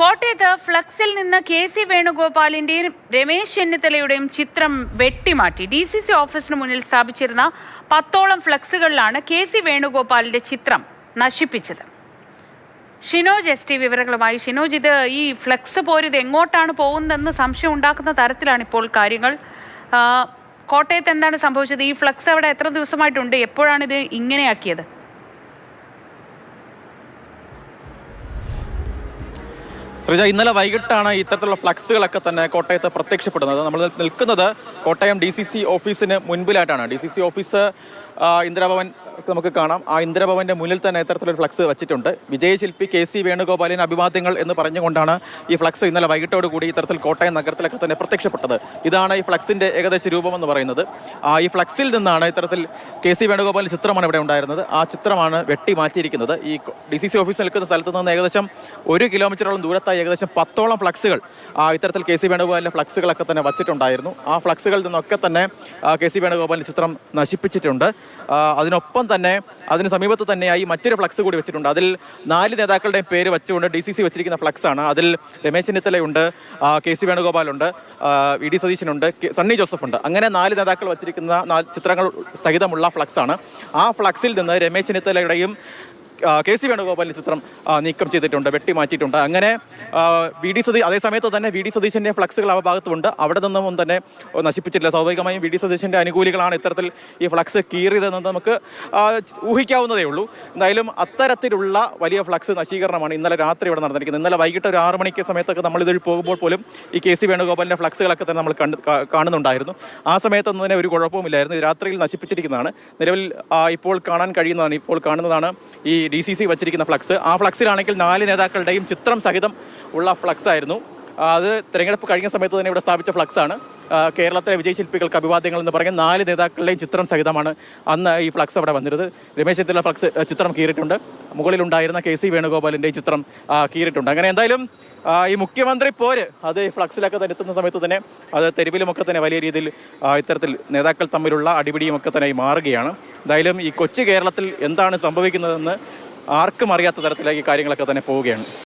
കോട്ടയത്ത് ഫ്ലക്സിൽ നിന്ന് കെ.സി. വേണുഗോപാലിന്റെയും രമേശ് ചെന്നിത്തലയുടെയും ചിത്രം വെട്ടിമാറ്റി. DCC ഓഫീസിന് മുന്നിൽ സ്ഥാപിച്ചിരുന്ന 10ഓളം ഫ്ലക്സുകളിലാണ് കെ.സി. വേണുഗോപാലിന്റെ ചിത്രം നശിപ്പിച്ചത്. ഷിനോജ് ST വിവരങ്ങളുമായി. ഷിനോജ്, ഇത് ഈ ഫ്ലക്സ് പോരിത് എങ്ങോട്ടാണ് പോകുന്നതെന്ന് സംശയം ഉണ്ടാക്കുന്ന തരത്തിലാണ് ഇപ്പോൾ കാര്യങ്ങൾ. കോട്ടയത്ത് എന്താണ് സംഭവിച്ചത്? ഈ ഫ്ലക്സ് അവിടെ എത്ര ദിവസമായിട്ടുണ്ട്? എപ്പോഴാണ് ഇത് ഇങ്ങനെയാക്കിയത്? ശ്രീജ, ഇന്നലെ വൈകിട്ടാണ് ഇത്തരത്തിലുള്ള ഫ്ലക്സുകളൊക്കെ തന്നെ കോട്ടയത്ത് പ്രത്യക്ഷപ്പെടുന്നത്. നമ്മൾ നിൽക്കുന്നത് കോട്ടയം DCC ഓഫീസിന് മുൻപിലായിട്ടാണ്. DCC ഓഫീസ് ഇന്ദിരാഭവൻ നമുക്ക് കാണാം. ആ ഇന്ദിരാഭവന്റെ മുന്നിൽ തന്നെ ഇത്തരത്തിലൊരു ഫ്ലക്സ് വെച്ചിട്ടുണ്ട്. വിജയശില്പി കെ.സി. വേണുഗോപാലിന് അഭിവാദ്യങ്ങൾ എന്ന് പറഞ്ഞുകൊണ്ടാണ് ഈ ഫ്ലക്സ് ഇന്നലെ വൈകിട്ടോടുകൂടി ഇത്തരത്തിൽ കോട്ടയം നഗരത്തിലൊക്കെ തന്നെ പ്രത്യക്ഷപ്പെട്ടത്. ഇതാണ് ഈ ഫ്ലക്സിന്റെ ഏകദേശ രൂപമെന്ന് പറയുന്നത്. ഈ ഫ്ലക്സിൽ നിന്നാണ് ഇത്തരത്തിൽ കെ.സി. വേണുഗോപാലിന്റെ ചിത്രമാണ് ഇവിടെ ഉണ്ടായിരുന്നത്. ആ ചിത്രമാണ് വെട്ടി മാറ്റിയിരിക്കുന്നത്. ഈ DCC ഓഫീസ് നിൽക്കുന്ന സ്ഥലത്ത് നിന്ന് ഏകദേശം 1 കിലോമീറ്ററോളം ദൂരത്തായി ഏകദേശം 10ഓളം ഫ്ലക്സുകൾ ഇത്തരത്തിൽ കെ.സി. വേണുഗോപാലിന്റെ ഫ്ലക്സുകളൊക്കെ തന്നെ വച്ചിട്ടുണ്ടായിരുന്നു. ആ ഫ്ലക്സുകളിൽ നിന്നൊക്കെ തന്നെ കെ.സി. വേണുഗോപാലിന്റെ ചിത്രം നശിപ്പിച്ചിട്ടുണ്ട്. അതിനൊപ്പം തന്നെ അതിന് സമീപത്ത് തന്നെയായി മറ്റൊരു ഫ്ലക്സ് കൂടി വെച്ചിട്ടുണ്ട്. അതിൽ 4 നേതാക്കളുടെയും പേര് വെച്ചുകൊണ്ട് DCC വെച്ചിരിക്കുന്ന ഫ്ലക്സ് ആണ്. അതിൽ രമേശ് ചെന്നിത്തലയുണ്ട്, കെ.സി. വേണുഗോപാലുണ്ട്, VD സതീശനുണ്ട്, സണ്ണി ജോസഫ് ഉണ്ട്. അങ്ങനെ 4 നേതാക്കൾ വെച്ചിരിക്കുന്ന ചിത്രങ്ങൾ സഹിതമുള്ള ഫ്ലക്സ് ആണ്. ആ ഫ്ലക്സിൽ നിന്ന് രമേശ് ചെന്നിത്തലയുടെയും കെ.സി. വേണുഗോപാലിന്റെ ചിത്രം നീക്കം ചെയ്തിട്ടുണ്ട്, വെട്ടിമാറ്റിയിട്ടുണ്ട്. അങ്ങനെ അതേ സമയത്ത് തന്നെ VD സതീശന്റെ ഫ്ലക്സുകൾ ആ ഭാഗത്തുണ്ട്. അവിടെ നിന്നും തന്നെ നശിപ്പിച്ചിട്ടില്ല. സ്വാഭാവികമായും VD സതീശന്റെ അനുകൂലികളാണ് ഇത്തരത്തിൽ ഈ ഫ്ലക്സ് കീറിയതെന്ന് നമുക്ക് ഊഹിക്കാവുന്നതേ ഉള്ളൂ. എന്തായാലും അത്തരത്തിലുള്ള വലിയ ഫ്ലക്സ് നശീകരണമാണ് ഇന്നലെ രാത്രി ഇവിടെ നടന്നിരിക്കുന്നത്. ഇന്നലെ വൈകിട്ട് ഒരു 6 മണിക്ക് സമയത്തൊക്കെ നമ്മൾ ഇതൊരു പോകുമ്പോൾ പോലും ഈ കെ.സി. വേണുഗോപാലിന്റെ ഫ്ലക്സുകളൊക്കെ തന്നെ നമ്മൾ കാണുന്നുണ്ടായിരുന്നു. ആ സമയത്തൊന്നും തന്നെ ഒരു കുഴപ്പവുമില്ലായിരുന്നു. ഇത് രാത്രിയിൽ നശിപ്പിച്ചിരിക്കുന്നതാണ്. നിലവിൽ ഇപ്പോൾ കാണാൻ കഴിയുന്നതാണ്, ഇപ്പോൾ കാണുന്നതാണ് ഈ DCC വച്ചിരിക്കുന്ന ഫ്ലക്സ്. ആ ഫ്ലക്സിലാണെങ്കിൽ 4 നേതാക്കളുടെയും ചിത്രം സഹിതം ഉള്ള ഫ്ലക്സ് ആയിരുന്നു. അത് തെരഞ്ഞെടുപ്പ് കഴിഞ്ഞ സമയത്ത് തന്നെ ഇവിടെ സ്ഥാപിച്ച ഫ്ലക്സ് ആണ്. കേരളത്തിലെ വിജയശില്പികൾക്ക് അഭിവാദ്യങ്ങൾ എന്ന് പറഞ്ഞ 4 നേതാക്കളുടെയും ചിത്രം സഹിതമാണ് അന്ന് ഈ ഫ്ലക്സ് അവിടെ വന്നിരുന്നത്. രമേശ് ചെന്നിത്തല ഫ്ലക്സ് ചിത്രം കീറിയിട്ടുണ്ട്. മുകളിലുണ്ടായിരുന്ന കെ.സി. വേണുഗോപാലിൻ്റെയും ചിത്രം കീറിയിട്ടുണ്ട്. അങ്ങനെ എന്തായാലും ഈ മുഖ്യമന്ത്രി പോര് അത് ഫ്ലക്സിലൊക്കെ തന്നെ എത്തുന്ന സമയത്ത് തന്നെ അത് തെരുവിലുമൊക്കെ തന്നെ വലിയ രീതിയിൽ ഇത്തരത്തിൽ നേതാക്കൾ തമ്മിലുള്ള അടിപിടിയും ഒക്കെ തന്നെ മാറുകയാണ്. എന്തായാലും ഈ കൊച്ചു കേരളത്തിൽ എന്താണ് സംഭവിക്കുന്നതെന്ന് ആർക്കും അറിയാത്ത തരത്തിലേക്ക് കാര്യങ്ങളൊക്കെ തന്നെ പോവുകയാണ്.